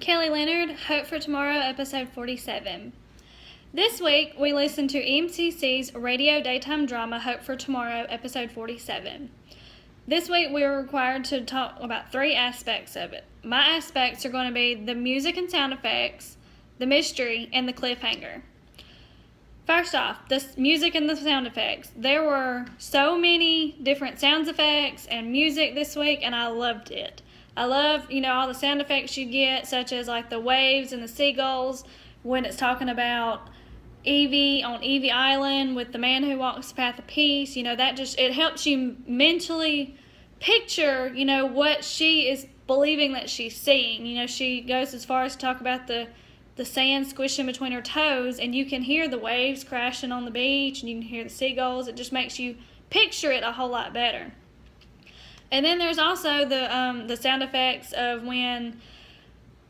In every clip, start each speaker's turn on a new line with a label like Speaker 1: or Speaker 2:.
Speaker 1: Kelly Leonard, Hope for Tomorrow, episode 47. This week, we listened to EMCC's radio daytime drama, Hope for Tomorrow, episode 47. This week, we were required to talk about 3 aspects of it. My aspects are going to be the music and sound effects, the mystery, and the cliffhanger. First off, the music and the sound effects. There were so many different sound effects and music this week, and I loved it. I love, all the sound effects you get, such as like the waves and the seagulls when it's talking about Evie on Evie Island with the man who walks the path of peace. It helps you mentally picture, what she is believing that she's seeing. She goes as far as to talk about the sand squishing between her toes, and you can hear the waves crashing on the beach, and you can hear the seagulls. It just makes you picture it a whole lot better. And then there's also the sound effects of when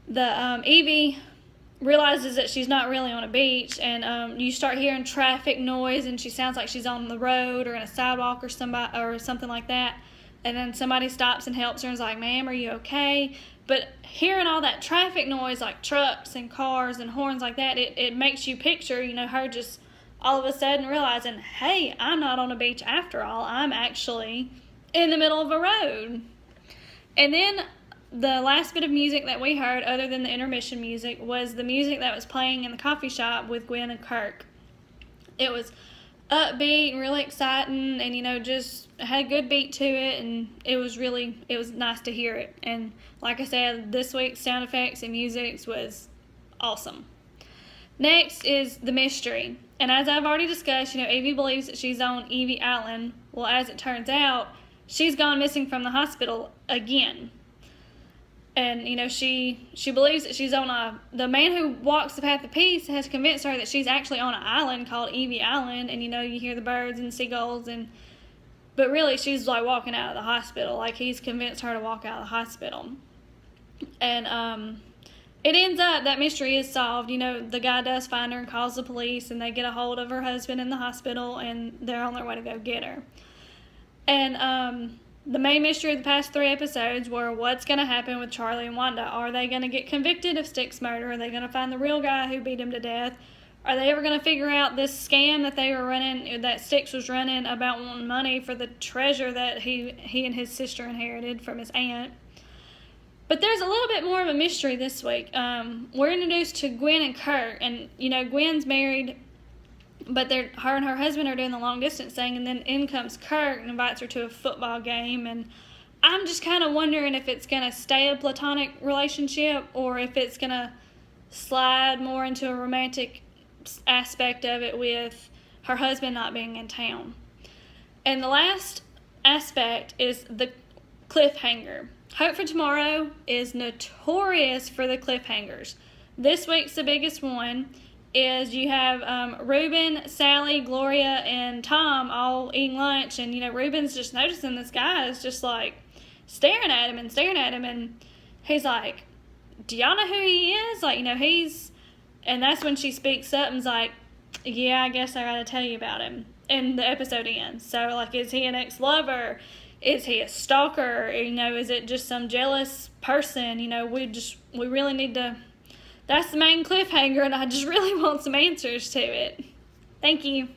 Speaker 1: the Evie realizes that she's not really on a beach, and you start hearing traffic noise, and she sounds like she's on the road or in a sidewalk or something like that. And then somebody stops and helps her and is like, "Ma'am, are you okay?" But hearing all that traffic noise, like trucks and cars and horns like that, it makes you picture, her just all of a sudden realizing, hey, I'm not on a beach after all. I'm actually in the middle of a road. And then the last bit of music that we heard, other than the intermission music, was the music that was playing in the coffee shop with Gwen and Kirk. It was upbeat and really exciting, and just had a good beat to it, and it was nice to hear it. And like I said, this week's sound effects and music was awesome. Next is the mystery. And as I've already discussed, Evie believes that she's on Evie Island. Well, as it turns out, she's gone missing from the hospital again. And, she believes that she's on the man who walks the path of peace has convinced her that she's actually on an island called Evie Island. And, you hear the birds and seagulls. But really, she's, walking out of the hospital. He's convinced her to walk out of the hospital. And, it ends up, that mystery is solved. The guy does find her and calls the police. And they get a hold of her husband in the hospital. And they're on their way to go get her. And, the main mystery of the past 3 episodes were what's going to happen with Charlie and Wanda. Are they going to get convicted of Stick's murder? Are they going to find the real guy who beat him to death? Are they ever going to figure out this scam that they were running, that Sticks was running about wanting money for the treasure that he and his sister inherited from his aunt? But there's a little bit more of a mystery this week. We're introduced to Gwen and Kurt, and, Gwen's married, but her and her husband are doing the long distance thing, and then in comes Kirk and invites her to a football game, and I'm just kind of wondering if it's going to stay a platonic relationship or if it's going to slide more into a romantic aspect of it with her husband not being in town. And the last aspect is the cliffhanger. Hope for Tomorrow is notorious for the cliffhangers. This week's the biggest one. Is you have Reuben, Sally, Gloria, and Tom all eating lunch, and Reuben's just noticing this guy is just staring at him, and he's like, "Do y'all know who he is?" And that's when she speaks up and's like, "Yeah, I guess I gotta tell you about him." And the episode ends. So is he an ex-lover? Is he a stalker? Is it just some jealous person? We really need to. That's the main cliffhanger, and I just really want some answers to it. Thank you.